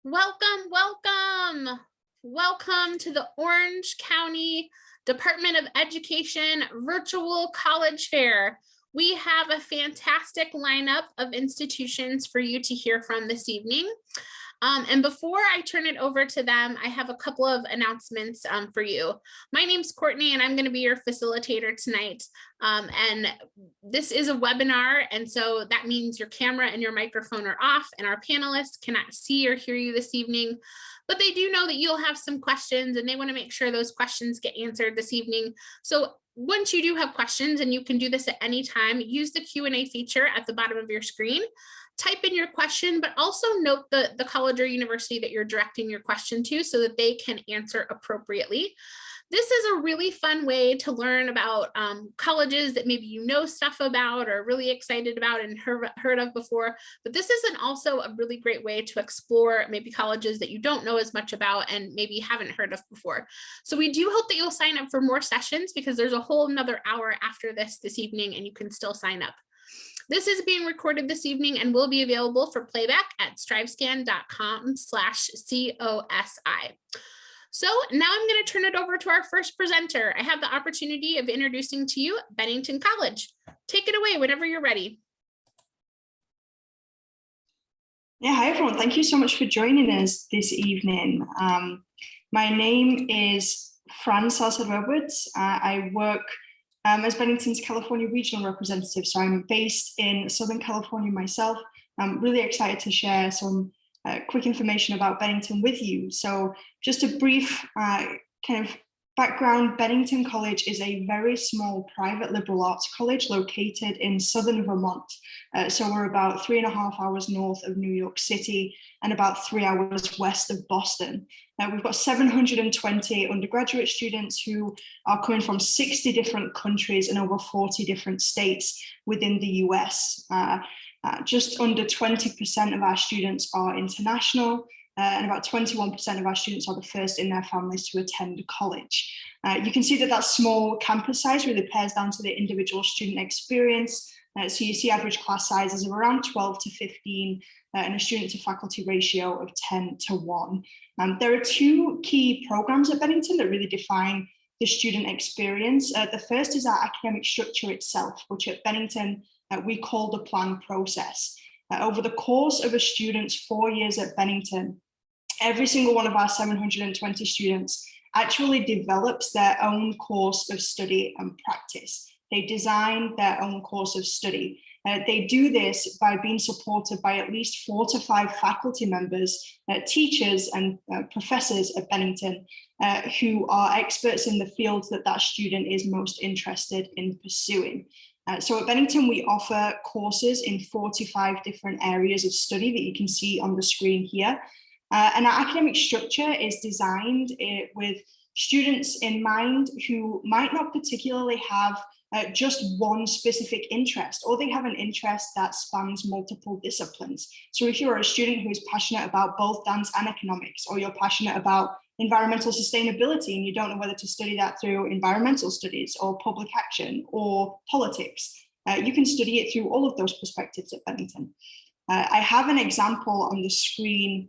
Welcome, welcome. Welcome to the Orange County Department of Education Virtual College Fair. We have a fantastic lineup of institutions for you to hear from this evening. And before I turn it over to them, I have a couple of announcements for you. My name's Courtney, and I'm going to be your facilitator tonight. And this is a webinar, and so that means your camera and your microphone are off, and our panelists cannot see or hear you this evening. But they do know that you'll have some questions, and they want to make sure those questions get answered this evening. So once you do have questions, and you can do this at any time, use the Q&A feature at the bottom of your screen. Type in your question, but also note the college or university that you're directing your question to so that they can answer appropriately. This is a really fun way to learn about colleges that maybe you know stuff about or really excited about and heard of before, but this is also a really great way to explore maybe colleges that you don't know as much about and maybe haven't heard of before. So we do hope that you'll sign up for more sessions because there's a whole another hour after this evening and you can still sign up. This is being recorded this evening and will be available for playback at strivescan.com/COSI. So now I'm going to turn it over to our first presenter. I have the opportunity of introducing to you Bennington College. Take it away whenever you're ready. Yeah, hi everyone. Thank you so much for joining us this evening. My name is Fran Salcedo-Edwards. I work as Bennington's California regional representative. So I'm based in Southern California myself. I'm really excited to share some quick information about Bennington with you. So just a brief kind of background, Bennington College is a very small private liberal arts college located in Southern Vermont. So we're about 3.5 hours north of New York City and about 3 hours west of Boston. We've got 720 undergraduate students who are coming from 60 different countries and over 40 different states within the US. Just under 20% of our students are international, and about 21% of our students are the first in their families to attend college. You can see that small campus size really pares down to the individual student experience. So you see average class sizes of around 12 to 15 and a student to faculty ratio of 10:1. There are two key programs at Bennington that really define the student experience. The first is our academic structure itself, which at Bennington we call the plan process. Over the course of a student's 4 years at Bennington, every single one of our 720 students actually develops their own course of study and practice. They design their own course of study. They do this by being supported by at least 4 to 5 faculty members, teachers and professors at Bennington who are experts in the fields that student is most interested in pursuing. So at Bennington, we offer courses in 45 different areas of study that you can see on the screen here. And our academic structure is designed with students in mind who might not particularly have just one specific interest, or they have an interest that spans multiple disciplines. So if you're a student who is passionate about both dance and economics, or you're passionate about environmental sustainability and you don't know whether to study that through environmental studies or public action or politics, you can study it through all of those perspectives at Bennington. I have an example on the screen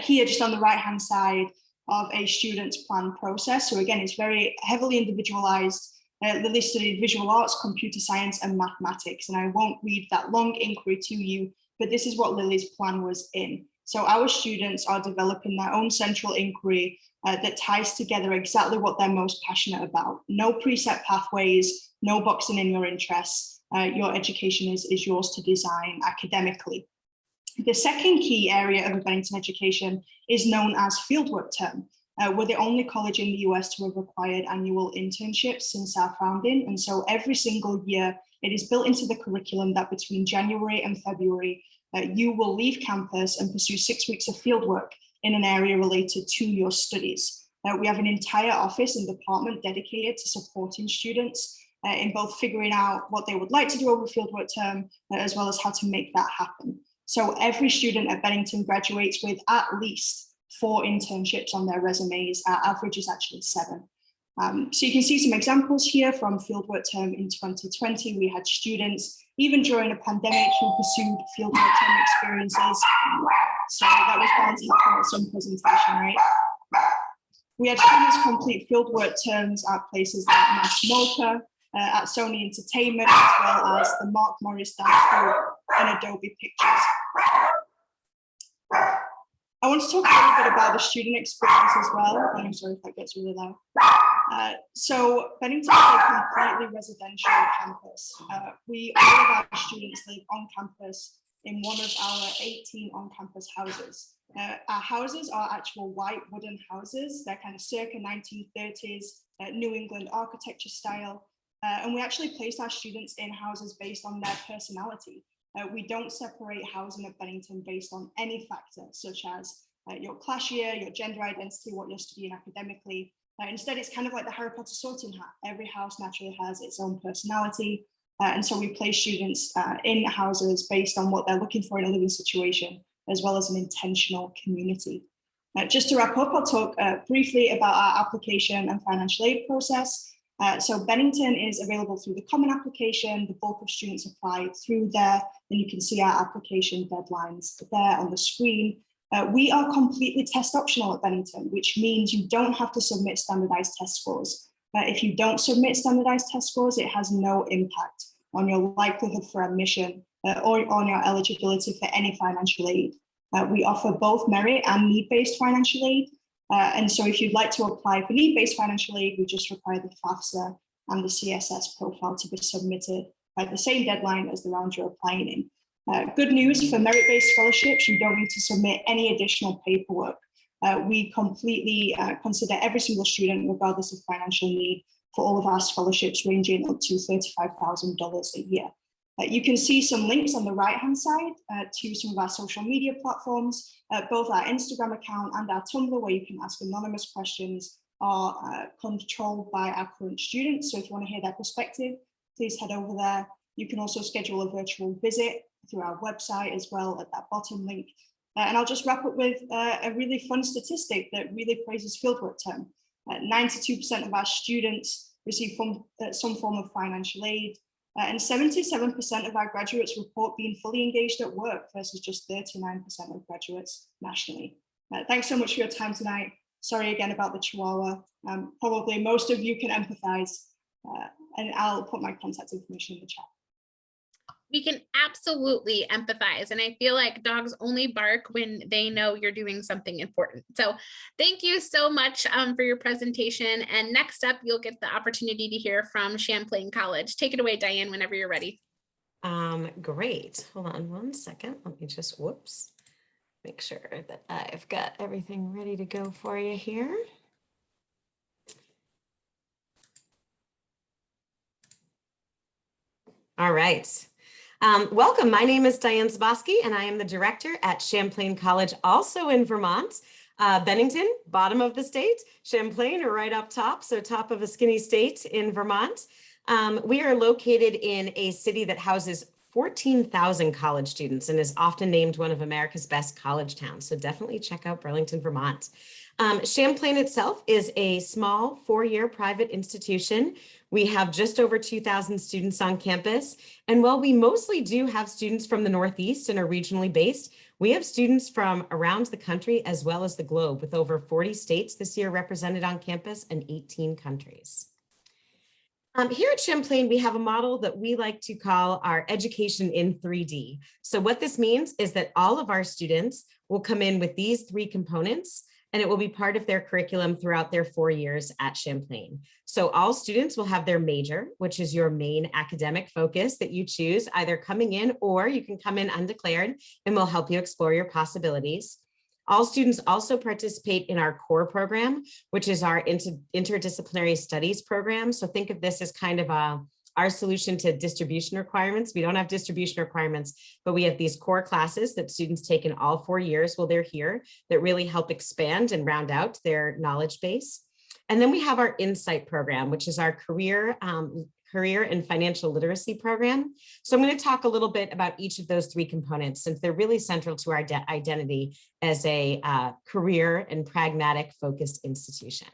here, just on the right-hand side of a student's plan process. So again, it's very heavily individualized. Lily studied visual arts, computer science, and mathematics. And I won't read that long inquiry to you, but this is what Lily's plan was in. So our students are developing their own central inquiry that ties together exactly what they're most passionate about. No preset pathways, no boxing in your interests. Your education is yours to design academically. The second key area of a Bennington education is known as fieldwork term. We're the only college in the US to have required annual internships since our founding. And so every single year, it is built into the curriculum that between January and February, you will leave campus and pursue 6 weeks of fieldwork in an area related to your studies. We have an entire office and department dedicated to supporting students in both figuring out what they would like to do over fieldwork term, as well as how to make that happen. So every student at Bennington graduates with at least 4 internships on their resumes. Our average is actually 7. So you can see some examples here from fieldwork term in 2020. We had students, even during a pandemic, who pursued fieldwork term experiences So that was bound to happen at some presentation, right? We had students complete fieldwork terms at places like Mass Mocha, at Sony Entertainment, as well as the Mark Morris Dance Group and Adobe Pictures. I want to talk a little bit about the student experience as well. I'm sorry if that gets really loud. So Bennington is a completely residential campus. All of our students live on campus in one of our 18 on-campus houses. Our houses are actual white wooden houses. They're kind of circa 1930s, New England architecture style. And we actually place our students in houses based on their personality. We don't separate housing at Bennington based on any factor, such as your class year, your gender identity, what you're studying academically. Instead, it's kind of like the Harry Potter sorting hat. Every house naturally has its own personality. And so we place students in houses based on what they're looking for in a living situation, as well as an intentional community. Just to wrap up, I'll talk briefly about our application and financial aid process. So Bennington is available through the common application. The bulk of students apply through there, and you can see our application deadlines there on the screen. We are completely test optional at Bennington, which means you don't have to submit standardized test scores. If you don't submit standardized test scores, it has no impact on your likelihood for admission or on your eligibility for any financial aid. We offer both merit and need-based financial aid. And so if you'd like to apply for need-based financial aid, we just require the FAFSA and the CSS profile to be submitted by the same deadline as the round you're applying in. Good news for merit-based scholarships, you don't need to submit any additional paperwork. We completely consider every single student, regardless of financial need, for all of our scholarships ranging up to $35,000 a year. You can see some links on the right-hand side to some of our social media platforms. Both our Instagram account and our Tumblr, where you can ask anonymous questions, are controlled by our current students. So if you want to hear their perspective, please head over there. You can also schedule a virtual visit through our website as well at that bottom link. And I'll just wrap up with a really fun statistic that really praises fieldwork term. 92% of our students receive some form of financial aid. And 77% of our graduates report being fully engaged at work versus just 39% of graduates nationally. Thanks so much for your time tonight. Sorry again about the Chihuahua. Probably most of you can empathize, and I'll put my contact information in the chat. We can absolutely empathize. And I feel like dogs only bark when they know you're doing something important. So thank you so much for your presentation. And next up, you'll get the opportunity to hear from Champlain College. Take it away, Diane, whenever you're ready. Great. Hold on one second. Let me just, make sure that I've got everything ready to go for you here. All right. Welcome. My name is Diane Zaboski, and I am the director at Champlain College, also in Vermont. Bennington, bottom of the state, Champlain are right up top, so top of a skinny state in Vermont. We are located in a city that houses 14,000 college students and is often named one of America's best college towns. So definitely check out Burlington, Vermont. Champlain itself is a small four-year private institution. We have just over 2,000 students on campus. And while we mostly do have students from the Northeast and are regionally based, we have students from around the country as well as the globe, with over 40 states this year represented on campus and 18 countries. Here at Champlain, we have a model that we like to call our education in 3D. So what this means is that all of our students will come in with these three components, and it will be part of their curriculum throughout their 4 years at Champlain. So all students will have their major, which is your main academic focus that you choose, either coming in or you can come in undeclared, and we'll help you explore your possibilities. All students also participate in our core program, which is our interdisciplinary studies program. So think of this as kind of our solution to distribution requirements. We don't have distribution requirements, but we have these core classes that students take in all 4 years while they're here that really help expand and round out their knowledge base. And then we have our Insight program, which is our career and financial literacy program. So I'm going to talk a little bit about each of those three components, since they're really central to our identity as a career and pragmatic focused institution.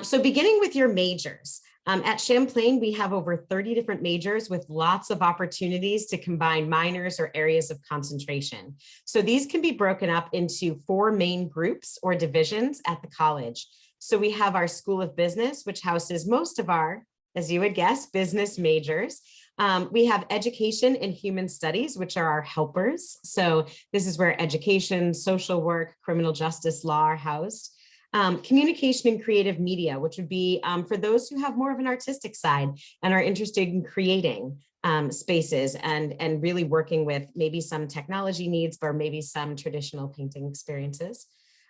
So beginning with your majors, At Champlain, we have over 30 different majors with lots of opportunities to combine minors or areas of concentration. So these can be broken up into 4 main groups or divisions at the college. So we have our School of Business, which houses most of our, as you would guess, business majors. We have Education and Human Studies, which are our helpers. So this is where education, social work, criminal justice, law are housed. Communication and creative media, which would be for those who have more of an artistic side and are interested in creating spaces and really working with maybe some technology needs or maybe some traditional painting experiences.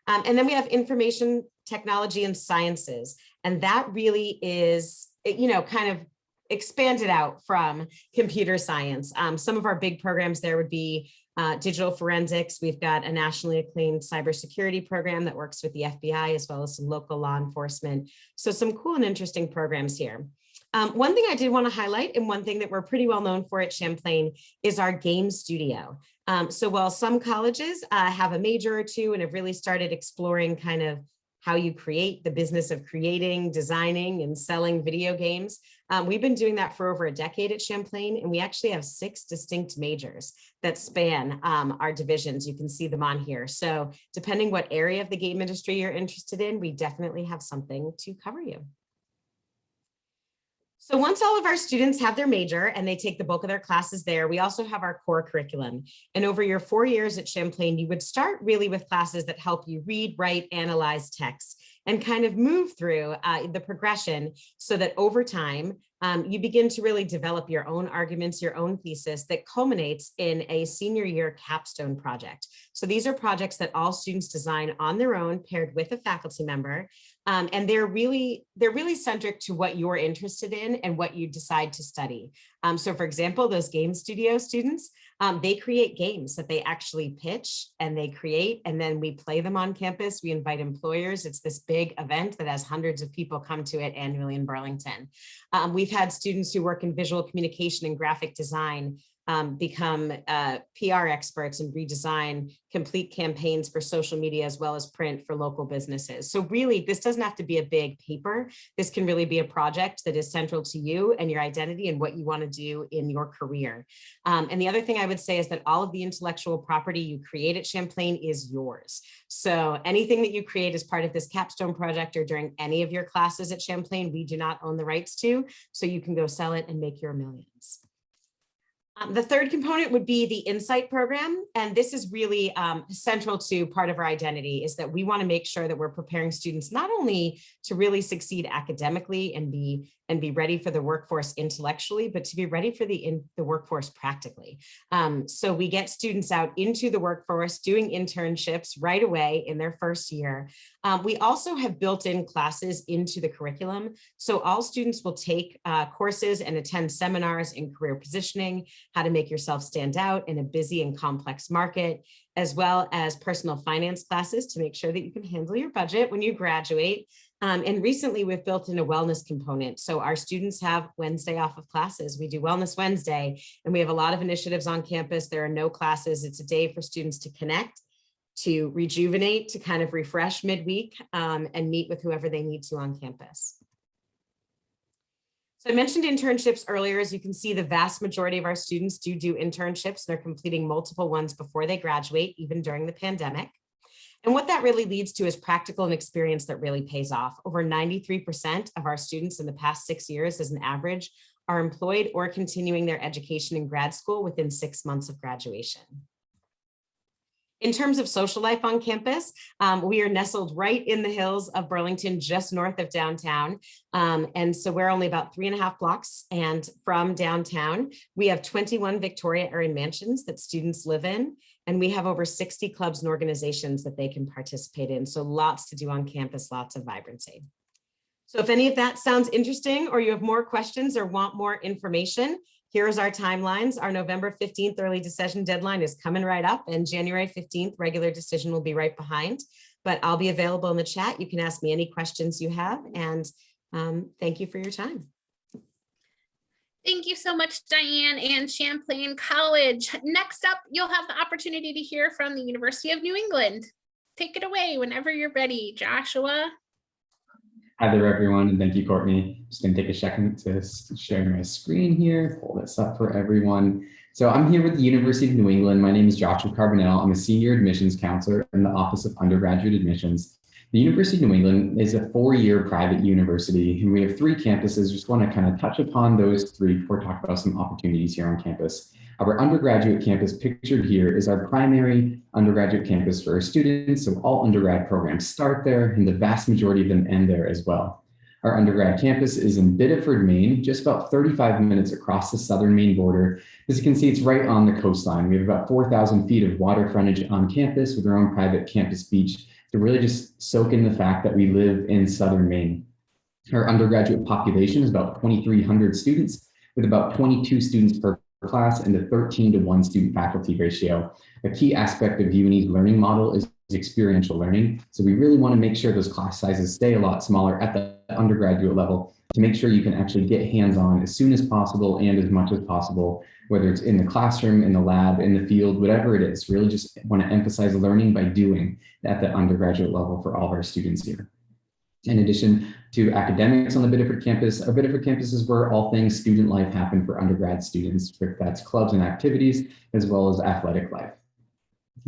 And then we have Information Technology and Sciences. And that really is, kind of expanded out from computer science. Some of our big programs there would be digital forensics. We've got a nationally acclaimed cybersecurity program that works with the FBI as well as some local law enforcement. So some cool and interesting programs here. One thing I did want to highlight, and one thing that we're pretty well known for at Champlain, is our game studio. So while some colleges have a major or two and have really started exploring kind of how you create the business of creating, designing, and selling video games, we've been doing that for over a decade at Champlain, and we actually have 6 distinct majors that span our divisions. You can see them on here. So depending what area of the game industry you're interested in, we definitely have something to cover you. So once all of our students have their major and they take the bulk of their classes there, we also have our core curriculum. And over your 4 years at Champlain, you would start really with classes that help you read, write, analyze text, and kind of move through the progression so that over time, you begin to really develop your own arguments, your own thesis that culminates in a senior year capstone project. So these are projects that all students design on their own, paired with a faculty member. And they're really centric to what you're interested in and what you decide to study. So for example, those game studio students, they create games that they actually pitch and they create, and then we play them on campus. We invite employers. It's this big event that has hundreds of people come to it annually in Burlington. We've had students who work in visual communication and graphic design become PR experts and redesign complete campaigns for social media as well as print for local businesses. So really, this doesn't have to be a big paper. This can really be a project that is central to you and your identity and what you want to do in your career. And the other thing I would say is that all of the intellectual property you create at Champlain is yours. So anything that you create as part of this capstone project or during any of your classes at Champlain, we do not own the rights to, so you can go sell it and make your millions. The third component would be the Insight program. And this is really central to part of our identity, is that we want to make sure that we're preparing students not only to really succeed academically and be ready for the workforce intellectually, but to be ready for the workforce practically. So we get students out into the workforce doing internships right away in their first year. We also have built in classes into the curriculum. So all students will take courses and attend seminars in career positioning, how to make yourself stand out in a busy and complex market, as well as personal finance classes to make sure that you can handle your budget when you graduate. And recently we've built in a wellness component. So our students have Wednesday off of classes. We do Wellness Wednesday, and we have a lot of initiatives on campus. There are no classes. It's a day for students to connect, to rejuvenate, to kind of refresh midweek, and meet with whoever they need to on campus. So I mentioned internships earlier. As you can see, the vast majority of our students do internships. They're completing multiple ones before they graduate, even during the pandemic. And what that really leads to is practical and experience that really pays off. Over 93% of our students in the past 6 years, as an average, are employed or continuing their education in grad school within 6 months of graduation. In terms of social life on campus, we are nestled right in the hills of Burlington, just north of downtown. And so we're only about 3.5 blocks and from downtown. We have 21 Victoria area mansions that students live in, and we have over 60 clubs and organizations that they can participate in. So lots to do on campus, lots of vibrancy. So if any of that sounds interesting, or you have more questions or want more information, here's our timelines. Our November 15th early decision deadline is coming right up, and January 15th regular decision will be right behind. But I'll be available in the chat. You can ask me any questions you have, and thank you for your time. Thank you so much, Diane and Champlain College. Next up, you'll have the opportunity to hear from the University of New England. Take it away whenever you're ready, Joshua. Hi there, everyone, and thank you, Courtney. Just going to take a second to share my screen here, pull this up for everyone. So I'm here with the University of New England. My name is Joshua Carbonell. I'm a senior admissions counselor in the Office of Undergraduate Admissions. The University of New England is a four-year private university, and we have three campuses. Just want to kind of touch upon those three before we talk about some opportunities here on campus. Our undergraduate campus pictured here is our primary undergraduate campus for our students. So all undergrad programs start there, and the vast majority of them end there as well. Our undergrad campus is in Biddeford, Maine, just about 35 minutes across the southern Maine border. As you can see, it's right on the coastline. We have about 4,000 feet of water frontage on campus with our own private campus beach to really just soak in the fact that we live in southern Maine. Our undergraduate population is about 2,300 students, with about 22 students per class and a 13-to-1 student faculty ratio. A key aspect of UNE's learning model is experiential learning. So we really want to make sure those class sizes stay a lot smaller at the undergraduate level to make sure you can actually get hands-on as soon as possible and as much as possible, whether it's in the classroom, in the lab, in the field, whatever it is. Really just want to emphasize learning by doing at the undergraduate level for all of our students here. In addition to academics on the Biddeford campus, our Biddeford campus is where all things student life happen for undergrad students, if that's clubs and activities, as well as athletic life.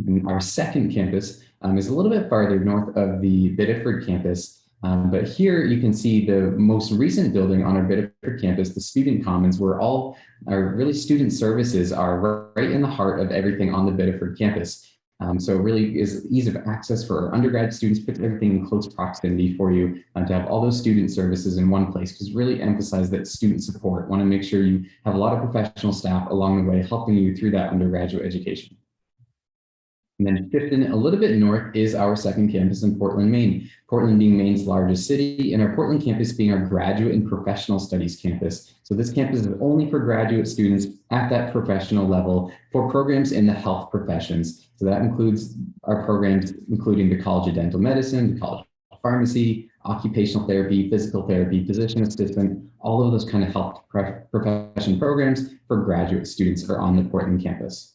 And our second campus is a little bit farther north of the Biddeford campus, but here you can see the most recent building on our Biddeford campus, the Student Commons, where all our really student services are right in the heart of everything on the Biddeford campus. So it really is ease of access for our undergrad students, put everything in close proximity for you to have all those student services in one place, because really emphasize that student support. Want to make sure you have a lot of professional staff along the way helping you through that undergraduate education. And then shifting a little bit north is our second campus in Portland, Maine. Portland being Maine's largest city, and our Portland campus being our graduate and professional studies campus. So this campus is only for graduate students at that professional level for programs in the health professions. So that includes our programs, including the College of Dental Medicine, the College of Pharmacy, occupational therapy, physical therapy, physician assistant, all of those kind of health profession programs for graduate students are on the Portland campus.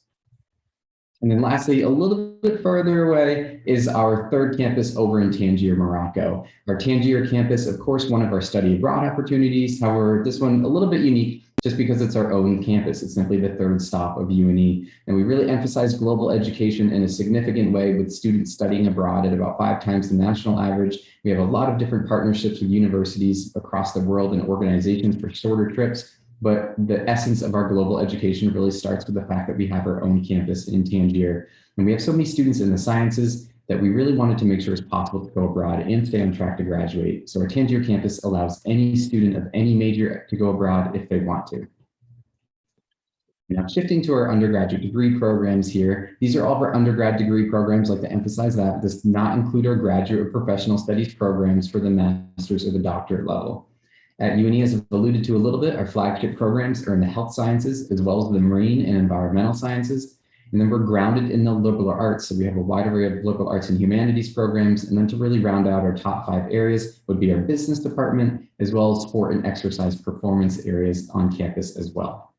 And then lastly, a little bit further away is our third campus over in Tangier, Morocco. Our Tangier campus, of course, one of our study abroad opportunities. However, this one a little bit unique just because it's our own campus. It's simply the third stop of UNE. And we really emphasize global education in a significant way with students studying abroad at about 5 times the national average. We have a lot of different partnerships with universities across the world and organizations for shorter trips. But the essence of our global education really starts with the fact that we have our own campus in Tangier. And we have so many students in the sciences that we really wanted to make sure it's possible to go abroad and stay on track to graduate. So our Tangier campus allows any student of any major to go abroad if they want to. Now, shifting to our undergraduate degree programs here, these are all of our undergrad degree programs. I'd like to emphasize that this does not include our graduate or professional studies programs for the master's or the doctorate level. At UNE, as I've alluded to a little bit, our flagship programs are in the health sciences, as well as the marine and environmental sciences. And then we're grounded in the liberal arts. So we have a wide array of liberal arts and humanities programs. And then to really round out our top 5 areas would be our business department, as well as sport and exercise performance areas on campus as well.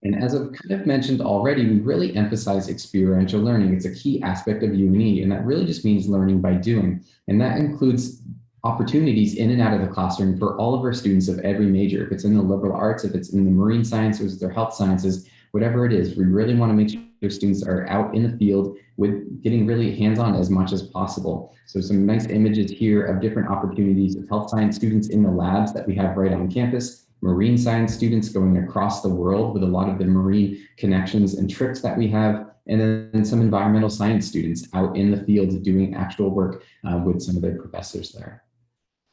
And as I've kind of mentioned already, we really emphasize experiential learning. It's a key aspect of UNE, and that really just means learning by doing. And that includes opportunities in and out of the classroom for all of our students of every major. If it's in the liberal arts, if it's in the marine sciences, their health sciences, whatever it is, we really want to make sure students are out in the field with getting really hands-on as much as possible. So some nice images here of different opportunities of health science students in the labs that we have right on campus, marine science students going across the world with a lot of the marine connections and trips that we have, and then some environmental science students out in the field doing actual work with some of their professors there.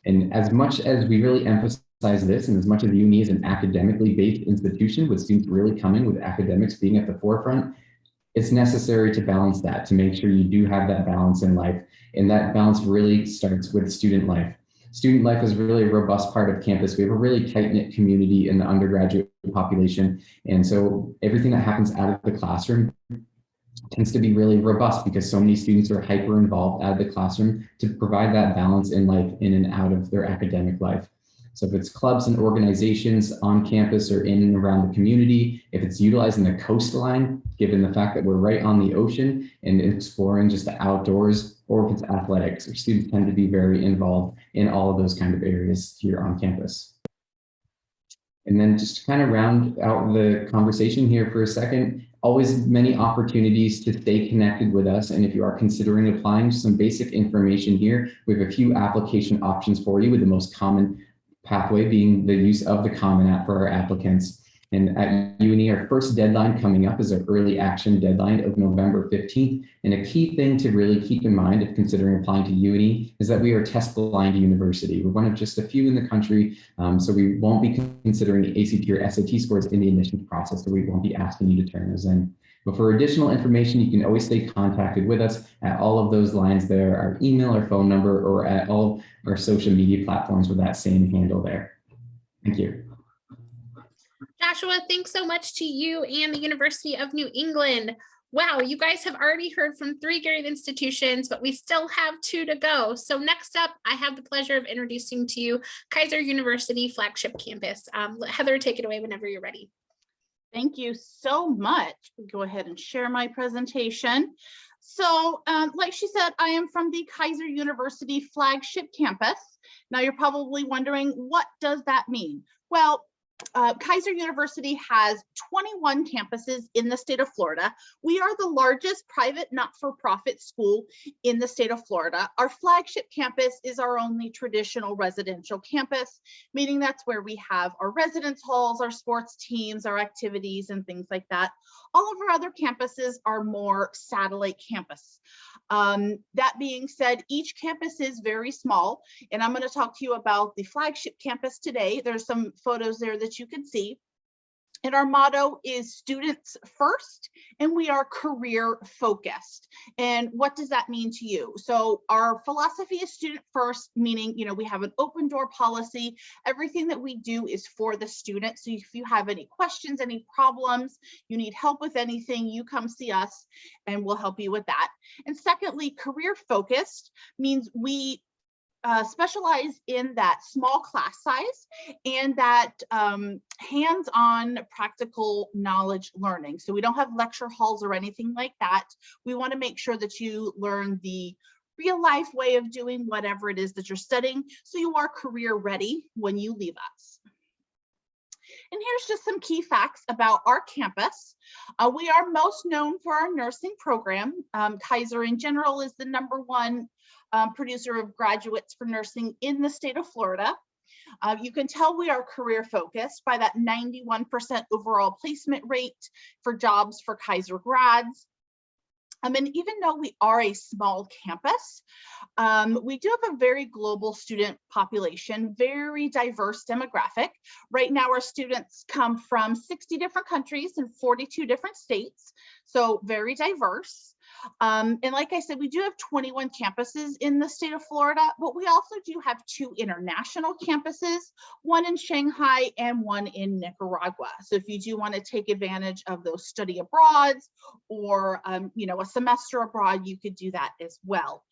And as much as we really emphasize this, and as much as UNE is an academically based institution with students really coming with academics being at the forefront, it's necessary to balance that, to make sure you do have that balance in life. And that balance really starts with student life. Student life is really a robust part of campus. We have a really tight-knit community in the undergraduate population. And so everything that happens out of the classroom tends to be really robust because so many students are hyper involved out of the classroom to provide that balance in life in and out of their academic life. So if it's clubs and organizations on campus or in and around the community, if it's utilizing the coastline, given the fact that we're right on the ocean and exploring just the outdoors, or if it's athletics, our students tend to be very involved in all of those kind of areas here on campus. And then just to kind of round out the conversation here for a second, always many opportunities to stay connected with us. And if you are considering applying, some basic information here. We have a few application options for you, with the most common pathway being the use of the Common App for our applicants. And at UNE, our first deadline coming up is our early action deadline of November 15th. And a key thing to really keep in mind if considering applying to UNE is that we are a test blind university. We're one of just a few in the country, so we won't be considering the ACT or SAT scores in the admissions process, so we won't be asking you to turn those in. But for additional information, you can always stay contacted with us at all of those lines there, our email or phone number, or at all of our social media platforms with that same handle there. Thank you. Joshua, thanks so much to you and the University of New England. Wow, you guys have already heard from 3 great institutions, but we still have 2 to go. So next up, I have the pleasure of introducing to you Keiser University Flagship Campus. Heather, take it away whenever you're ready. Thank you so much. Go ahead and share my presentation. So like she said, I am from the Keiser University Flagship Campus. Now you're probably wondering, what does that mean? Well, Keiser University has 21 campuses in the state of Florida. We are the largest private not-for-profit school in the state of Florida. Our flagship campus is our only traditional residential campus, meaning that's where we have our residence halls, our sports teams, our activities, and things like that. All of our other campuses are more satellite campus. That being said, each campus is very small, and I'm going to talk to you about the flagship campus today. There's some photos there that you can see. And our motto is students first, and we are career focused. And what does that mean to you? So our philosophy is student first, meaning, you know, we have an open door policy. Everything that we do is for the student. So if you have any questions, any problems, you need help with anything, you come see us and we'll help you with that. And secondly, career focused means we specialize in that small class size and that hands-on practical knowledge learning. So we don't have lecture halls or anything like that. We want to make sure that you learn the real life way of doing whatever it is that you're studying, so you are career ready when you leave us. And here's just some key facts about our campus. We are most known for our nursing program. Keiser in general is the #1 producer of graduates for nursing in the state of Florida. You can tell we are career focused by that 91% overall placement rate for jobs for Keiser grads. And even though we are a small campus, we do have a very global student population, very diverse demographic. Right now, our students come from 60 different countries and 42 different states, so very diverse. And like I said, we do have 21 campuses in the state of Florida, but we also do have 2 international campuses, one in Shanghai and one in Nicaragua. So if you do want to take advantage of those study abroads or, you know, a semester abroad, you could do that as well.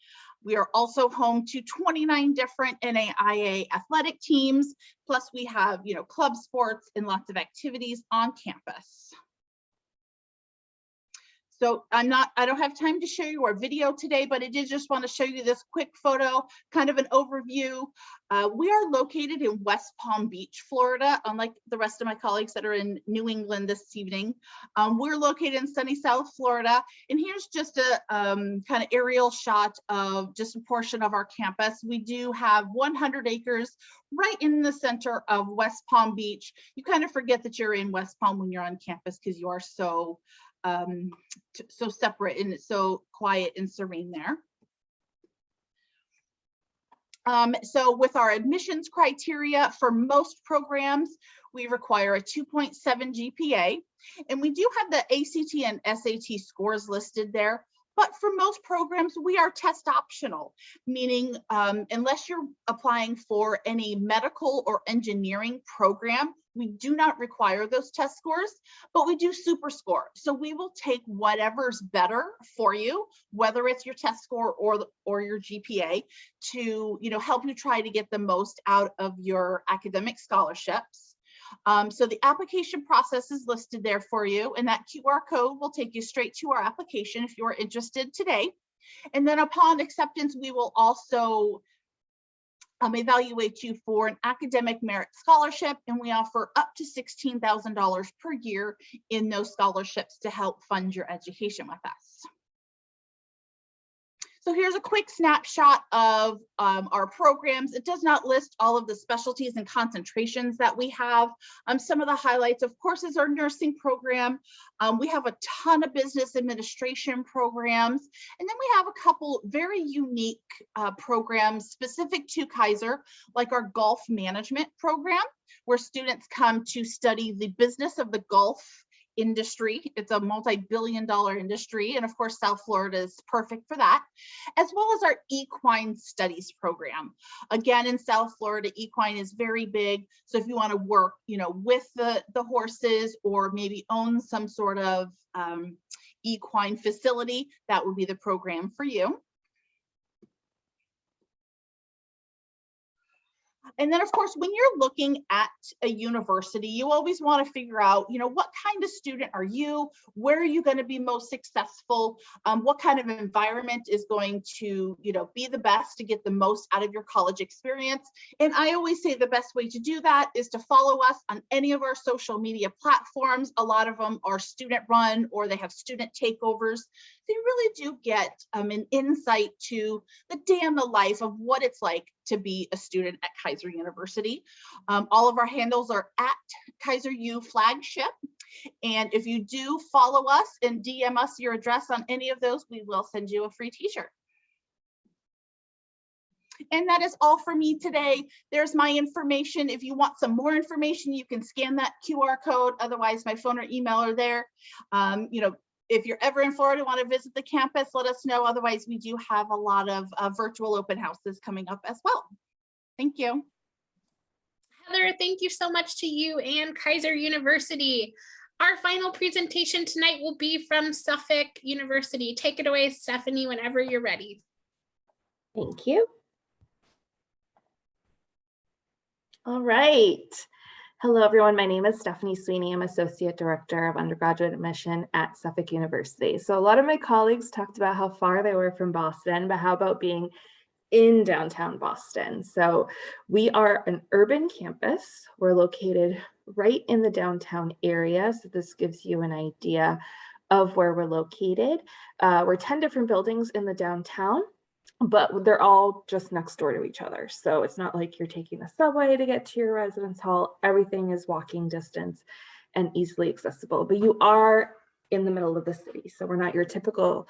We are also home to 29 different NAIA athletic teams, plus we have, you know, club sports and lots of activities on campus. So I don't have time to show you our video today, but I did just want to show you this quick photo, kind of an overview. We are located in West Palm Beach, Florida, unlike the rest of my colleagues that are in New England this evening. We're located in sunny South Florida. And here's just a kind of aerial shot of just a portion of our campus. We do have 100 acres right in the center of West Palm Beach. You kind of forget that you're in West Palm when you're on campus because you are so separate and it's so quiet and serene there. So with our admissions criteria for most programs, we require a 2.7 GPA, and we do have the ACT and SAT scores listed there. But for most programs, we are test optional, meaning unless you're applying for any medical or engineering program, We do not require those test scores, but we do super score. So we will take whatever's better for you, whether it's your test score or your GPA, to help you try to get the most out of your academic scholarships. So the application process is listed there for you, and that QR code will take you straight to our application if you are interested today. And then upon acceptance, we will also evaluate you for an academic merit scholarship, and we offer up to $16,000 per year in those scholarships to help fund your education with us. So here's a quick snapshot of our programs. It does not list all of the specialties and concentrations that we have. Some of the highlights, of course, is our nursing program. We have a ton of business administration programs. And then we have a couple very unique programs specific to Keiser, like our golf management program, where students come to study the business of the golf industry. It's a multi-billion-dollar industry, and of course South Florida is perfect for that, as well as our equine studies program. Again, in South Florida, equine is very big, so if you want to work with the horses, or maybe own some sort of equine facility, that would be the program for you. And then, of course, when you're looking at a university, you always want to figure out, what kind of student are you? Where are you going to be most successful? What kind of environment is going to, be the best to get the most out of your college experience? And I always say the best way to do that is to follow us on any of our social media platforms. A lot of them are student run, or they have student takeovers. So you really do get an insight to the day in the life of what it's like to be a student at Keiser University. All of our handles are at Keiser U Flagship. And if you do follow us and DM us your address on any of those, we will send you a free t-shirt. And that is all for me today. There's my information. If you want some more information, you can scan that QR code. Otherwise, my phone or email are there. If you're ever in Florida, want to visit the campus, let us know. Otherwise, we do have a lot of virtual open houses coming up as well. Thank you. Heather, thank you so much to you and Keiser University. Our final presentation tonight will be from Suffolk University. Take it away, Stephanie, whenever you're ready. Thank you. All right. Hello, everyone. My name is Stephanie Sweeney. I'm Associate Director of Undergraduate Admission at Suffolk University. So a lot of my colleagues talked about how far they were from Boston, but how about being in downtown Boston? So we are an urban campus. We're located right in the downtown area. So this gives you an idea of where we're located. We're 10 different buildings in the downtown, but they're all just next door to each other. So it's not like you're taking the subway to get to your residence hall. Everything is walking distance and easily accessible, but you are in the middle of the city. So we're not your typical,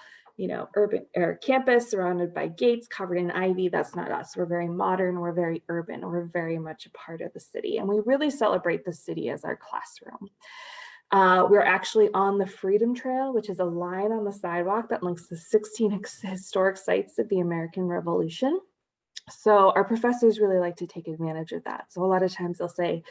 urban or campus surrounded by gates covered in ivy. That's not us. We're very modern. We're very urban. We're very much a part of the city. And we really celebrate the city as our classroom. We're actually on the Freedom Trail, which is a line on the sidewalk that links the 16 historic sites of the American Revolution. So our professors really like to take advantage of that. So a lot of times they'll say,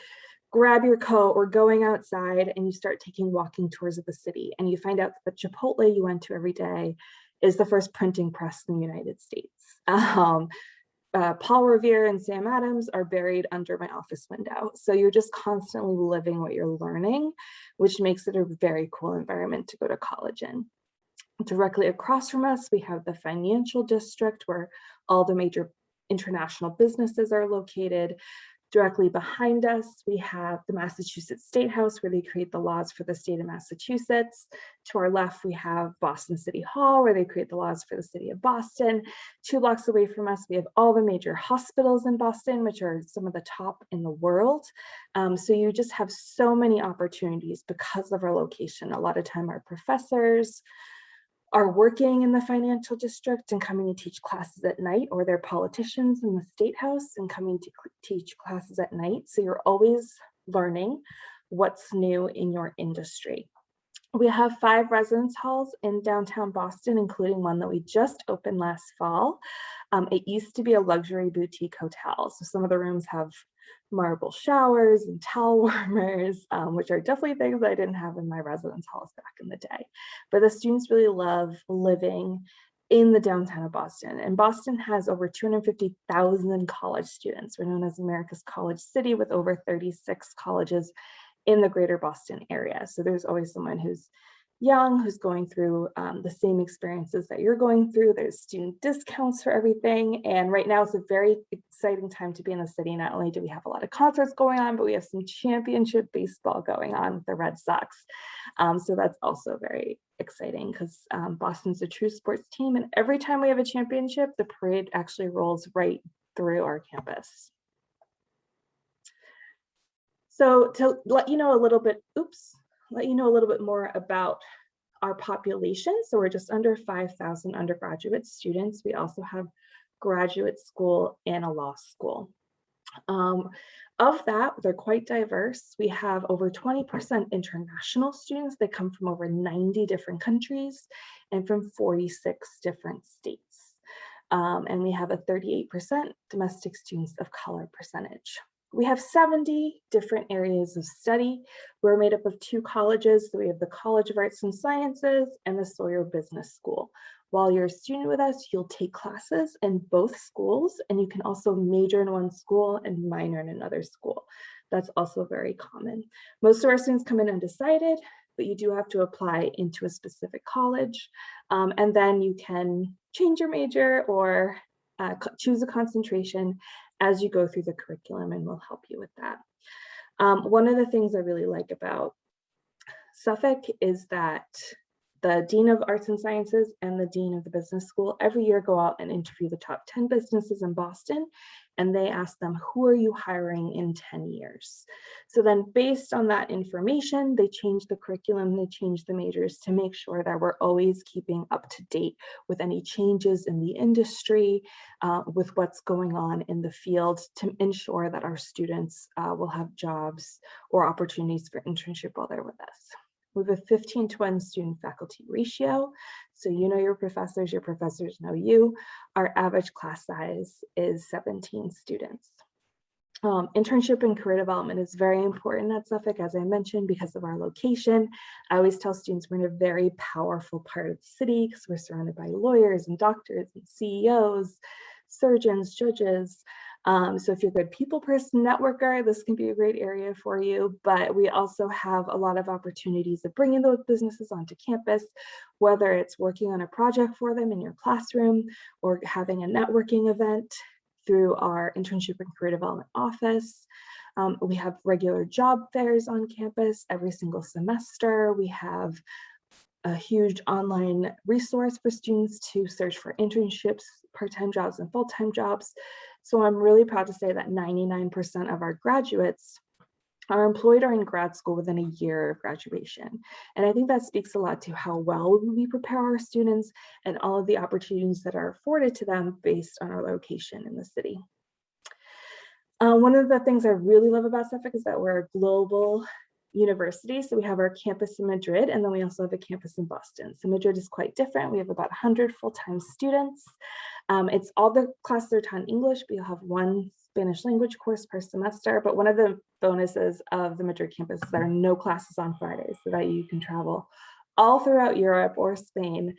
grab your coat, we're going outside, and you start taking walking tours of the city. And you find out that the Chipotle you went to every day is the first printing press in the United States. Paul Revere and Sam Adams are buried under my office window. So you're just constantly living what you're learning, which makes it a very cool environment to go to college in. Directly across from us, we have the financial district where all the major international businesses are located. Directly behind us, we have the Massachusetts State House, where they create the laws for the state of Massachusetts. To our left, we have Boston City Hall, where they create the laws for the city of Boston. 2 blocks away from us, we have all the major hospitals in Boston, which are some of the top in the world. So you just have so many opportunities because of our location. A lot of time our professors are working in the financial district and coming to teach classes at night, or they're politicians in the State House and coming to teach classes at night. So you're always learning what's new in your industry. We have 5 residence halls in downtown Boston, including one that we just opened last fall. It used to be a luxury boutique hotel. So some of the rooms have marble showers and towel warmers, which are definitely things I didn't have in my residence halls back in the day. But the students really love living in the downtown of Boston. And Boston has over 250,000 college students. We're known as America's College City with over 36 colleges in the greater Boston area. So there's always someone who's young, who's going through the same experiences that you're going through. There's student discounts for everything. And right now it's a very exciting time to be in the city. Not only do we have a lot of concerts going on, but we have some championship baseball going on with the Red Sox. So that's also very exciting because Boston's a true sports team. And every time we have a championship, the parade actually rolls right through our campus. So to let you know a little bit, more about our population. So we're just under 5,000 undergraduate students. We also have graduate school and a law school. Of that, they're quite diverse. We have over 20% international students that come from over 90 different countries and from 46 different states. And we have a 38% domestic students of color percentage. We have 70 different areas of study. We're made up of 2 colleges. So we have the College of Arts and Sciences and the Sawyer Business School. While you're a student with us, you'll take classes in both schools, and you can also major in one school and minor in another school. That's also very common. Most of our students come in undecided, but you do have to apply into a specific college. And then you can change your major or choose a concentration as you go through the curriculum, and we'll help you with that. One of the things I really like about Suffolk is that the Dean of Arts and Sciences and the Dean of the Business School every year go out and interview the top 10 businesses in Boston, and they ask them, who are you hiring in 10 years? So then based on that information, they change the curriculum, they change the majors to make sure that we're always keeping up to date with any changes in the industry, with what's going on in the field to ensure that our students will have jobs or opportunities for internship while they're with us. We have a 15-to-1 student faculty ratio. So you know your professors know you. Our average class size is 17 students. Internship and career development is very important at Suffolk, as I mentioned, because of our location. I always tell students we're in a very powerful part of the city because we're surrounded by lawyers and doctors and CEOs, surgeons, judges. So if you're a good people person, networker, this can be a great area for you, but we also have a lot of opportunities of bringing those businesses onto campus, whether it's working on a project for them in your classroom or having a networking event through our internship and career development office. We have regular job fairs on campus every single semester. We have a huge online resource for students to search for internships, part-time jobs, and full-time jobs. So I'm really proud to say that 99% of our graduates are employed or in grad school within a year of graduation. And I think that speaks a lot to how well we prepare our students and all of the opportunities that are afforded to them based on our location in the city. One of the things I really love about Suffolk is that we're a global university. So we have our campus in Madrid, and then we also have a campus in Boston. So Madrid is quite different. We have about 100 full-time students. It's all the classes are taught in English, but you'll have one Spanish language course per semester. But one of the bonuses of the Madrid campus is there are no classes on Fridays, so that you can travel all throughout Europe or Spain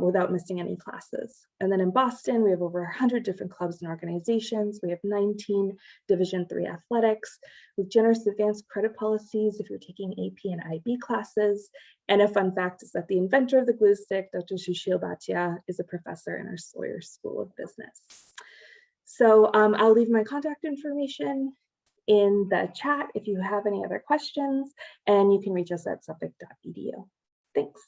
without missing any classes. And then in Boston, we have over 100 different clubs and organizations. We have 19 Division III athletics with generous advanced credit policies if you're taking AP and IB classes. And a fun fact is that the inventor of the glue stick, Dr. Sushil Bhatia, is a professor in our Sawyer School of Business. So I'll leave my contact information in the chat if you have any other questions, and you can reach us at suffolk.edu. Thanks.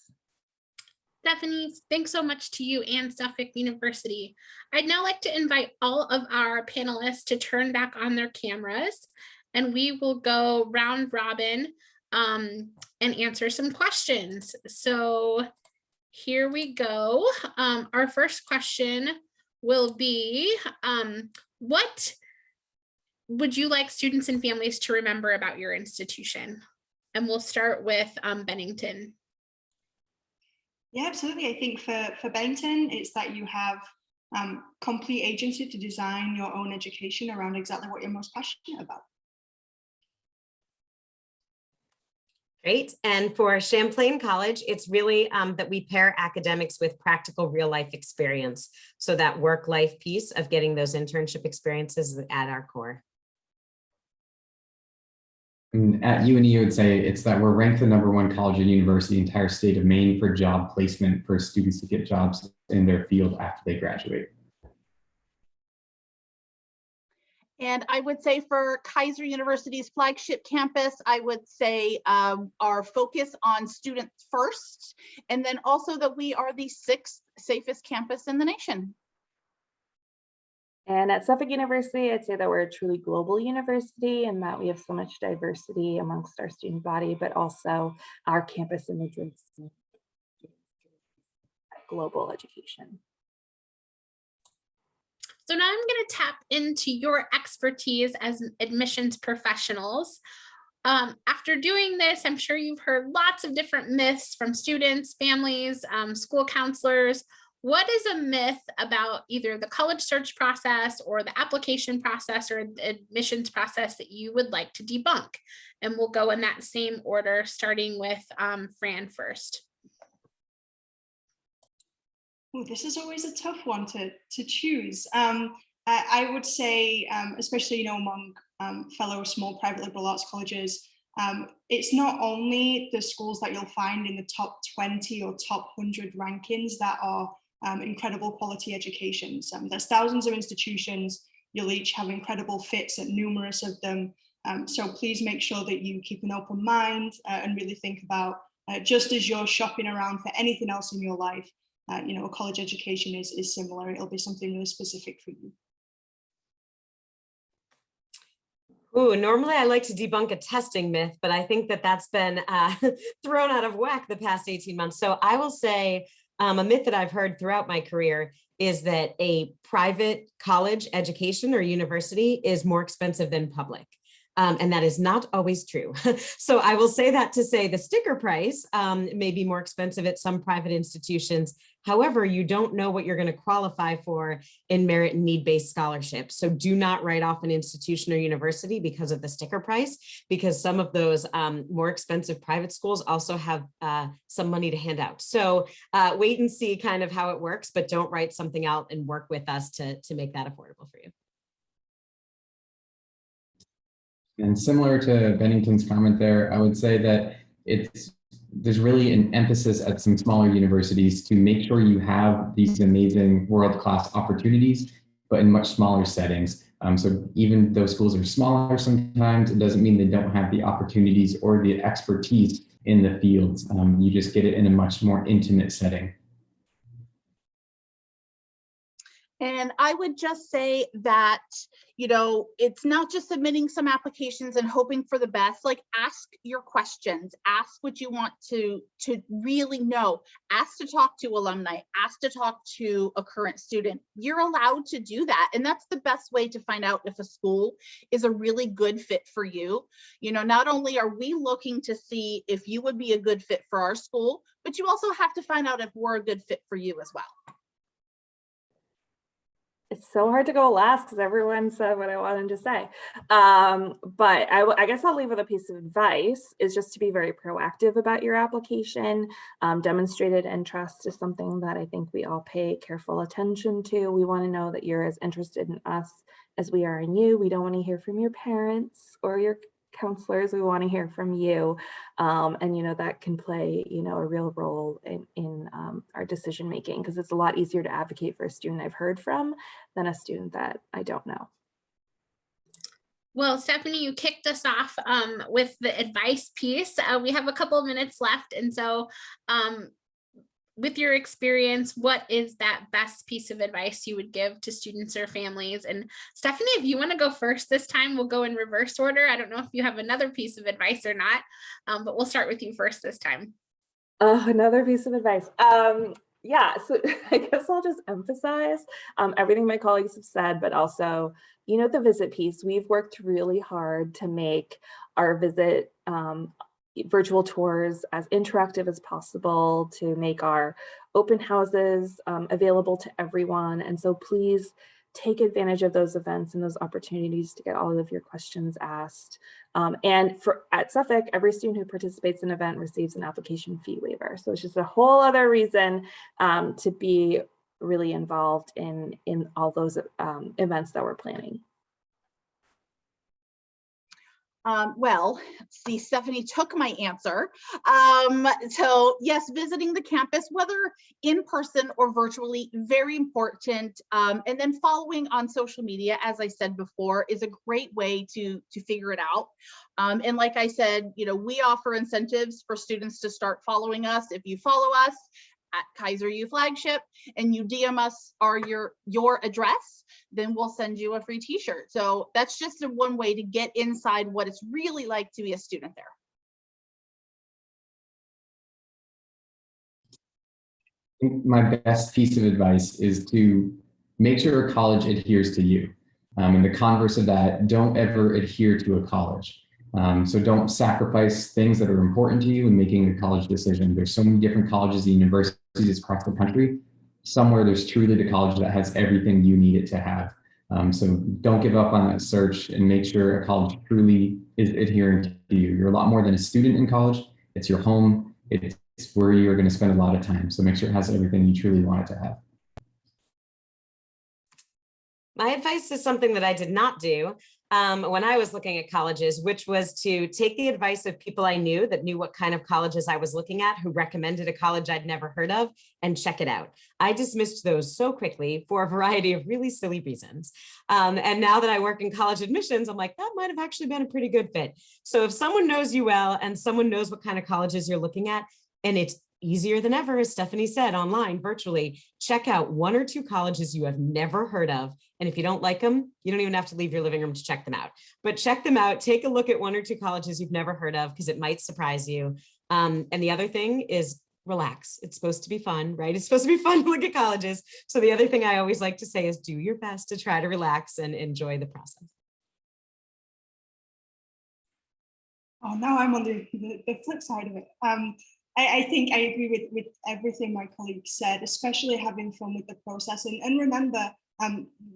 Stephanie, thanks so much to you and Suffolk University. I'd now like to invite all of our panelists to turn back on their cameras, and we will go round robin and answer some questions. So here we go. Our first question will be, what would you like students and families to remember about your institution? And we'll start with Bennington. Yeah, absolutely. I think for Bennington, it's that you have complete agency to design your own education around exactly what you're most passionate about. Great. And for Champlain College, it's really that we pair academics with practical real life experience. So that work-life piece of getting those internship experiences is at our core. And at UNE, I would say it's that we're ranked the #1 college and university in the entire state of Maine for job placement for students to get jobs in their field after they graduate. And I would say for Keiser University's flagship campus, I would say our focus on students first, and then also that we are the 6th safest campus in the nation. And at Suffolk University, I'd say that we're a truly global university and that we have so much diversity amongst our student body, but also our campus images, global education. So now I'm going to tap into your expertise as admissions professionals. After doing this, I'm sure you've heard lots of different myths from students, families, school counselors. What is a myth about either the college search process or the application process or the admissions process that you would like to debunk? And we'll go in that same order, starting with Fran first. Oh, this is always a tough one to choose. I would say, especially among fellow small private liberal arts colleges, it's not only the schools that you'll find in the top 20 or top 100 rankings that are incredible quality educations. There's thousands of institutions. You'll each have incredible fits at numerous of them. So please make sure that you keep an open mind and really think about, just as you're shopping around for anything else in your life, a college education is similar. It'll be something really specific for you. Ooh, normally I like to debunk a testing myth, but I think that that's been thrown out of whack the past 18 months. So I will say a myth that I've heard throughout my career is that a private college education or university is more expensive than public. And that is not always true. So I will say that to say the sticker price may be more expensive at some private institutions. However, you don't know what you're going to qualify for in merit and need-based scholarships. So do not write off an institution or university because of the sticker price, because some of those more expensive private schools also have some money to hand out. So wait and see kind of how it works, but don't write something out and work with us to make that affordable for you. And similar to Bennington's comment there, I would say that there's really an emphasis at some smaller universities to make sure you have these amazing world-class opportunities, but in much smaller settings. So even though schools are smaller sometimes, it doesn't mean they don't have the opportunities or the expertise in the fields. You just get it in a much more intimate setting. And I would just say that, it's not just submitting some applications and hoping for the best. Like, ask your questions, ask what you want to really know, ask to talk to alumni, ask to talk to a current student. You're allowed to do that. And that's the best way to find out if a school is a really good fit for you. Not only are we looking to see if you would be a good fit for our school, but you also have to find out if we're a good fit for you as well. It's so hard to go last because everyone said what I wanted to say. But I guess I'll leave with a piece of advice is just to be very proactive about your application. Demonstrated interest is something that I think we all pay careful attention to. We want to know that you're as interested in us as we are in you. We don't want to hear from your parents or your counselors. We want to hear from you. And, that can play, a real role in our decision making, because it's a lot easier to advocate for a student I've heard from than a student that I don't know. Well, Stephanie, you kicked us off with the advice piece. We have a couple of minutes left. And so with your experience, what is that best piece of advice you would give to students or families? And Stephanie, if you want to go first this time, we'll go in reverse order. I don't know if you have another piece of advice or not, but we'll start with you first this time. Another piece of advice. Yeah, so I guess I'll just emphasize everything my colleagues have said, but also, the visit piece. We've worked really hard to make our visit virtual tours as interactive as possible, to make our open houses available to everyone. And so please take advantage of those events and those opportunities to get all of your questions asked. And at Suffolk, every student who participates in an event receives an application fee waiver. So it's just a whole other reason to be really involved in all those events that we're planning. Well, see, Stephanie took my answer. So yes, visiting the campus, whether in person or virtually, very important. And then following on social media, as I said before, is a great way to figure it out. And like I said, you know, we offer incentives for students to start following us. If you follow us at Keiser U Flagship and you DM us your address, then we'll send you a free t-shirt. So that's just one way to get inside what it's really like to be a student there. I think my best piece of advice is to make sure a college adheres to you. And the converse of that, don't ever adhere to a college. So don't sacrifice things that are important to you in making a college decision. There's so many different colleges and universities across the country. Somewhere there's truly the college that has everything you need it to have. So don't give up on that search and make sure a college truly is adhering to you. You're a lot more than a student in college. It's your home. It's where you're going to spend a lot of time. So make sure it has everything you truly want it to have. My advice is something that I did not do when I was looking at colleges, which was to take the advice of people I knew that knew what kind of colleges I was looking at, who recommended a college I'd never heard of, and check it out. I dismissed those so quickly for a variety of really silly reasons. And now that I work in college admissions, I'm like, that might have actually been a pretty good fit. So if someone knows you well and someone knows what kind of colleges you're looking at, and it's easier than ever, as Stephanie said, online, virtually, check out 1 or 2 colleges you have never heard of. And if you don't like them, you don't even have to leave your living room to check them out. But check them out, take a look at 1 or 2 colleges you've never heard of, because it might surprise you. And the other thing is relax. It's supposed to be fun, right? It's supposed to be fun to look at colleges. So the other thing I always like to say is do your best to try to relax and enjoy the process. Oh, now I'm on the flip side of it. I think I agree with everything my colleagues said, especially having fun with the process. And remember,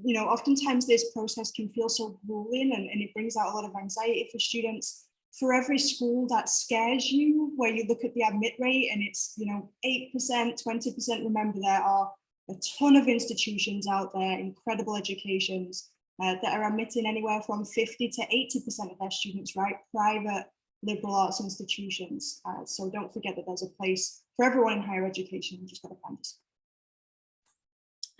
you know, oftentimes this process can feel so grueling and it brings out a lot of anxiety for students. For every school that scares you, where you look at the admit rate and it's, you know, 8%, 20%, remember there are a ton of institutions out there, incredible educations that are admitting anywhere from 50 to 80% of their students, right? Private liberal arts institutions. So don't forget that there's a place for everyone in higher education. You just got to find it.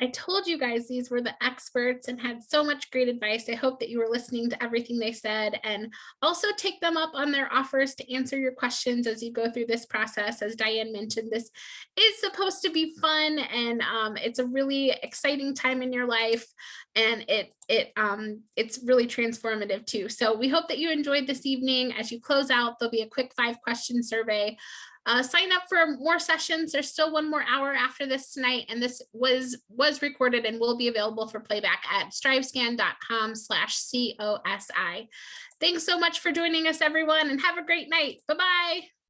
I told you guys these were the experts and had so much great advice. I hope that you were listening to everything they said, and also take them up on their offers to answer your questions as you go through this process. As Diane mentioned, this is supposed to be fun, and it's a really exciting time in your life, and it's really transformative too. So we hope that you enjoyed this evening. As you close out, there'll be a quick 5-question survey. Sign up for more sessions. There's still 1 more hour after this tonight, and this was recorded and will be available for playback at strivescan.com/COSI. Thanks so much for joining us, everyone, and have a great night. Bye-bye.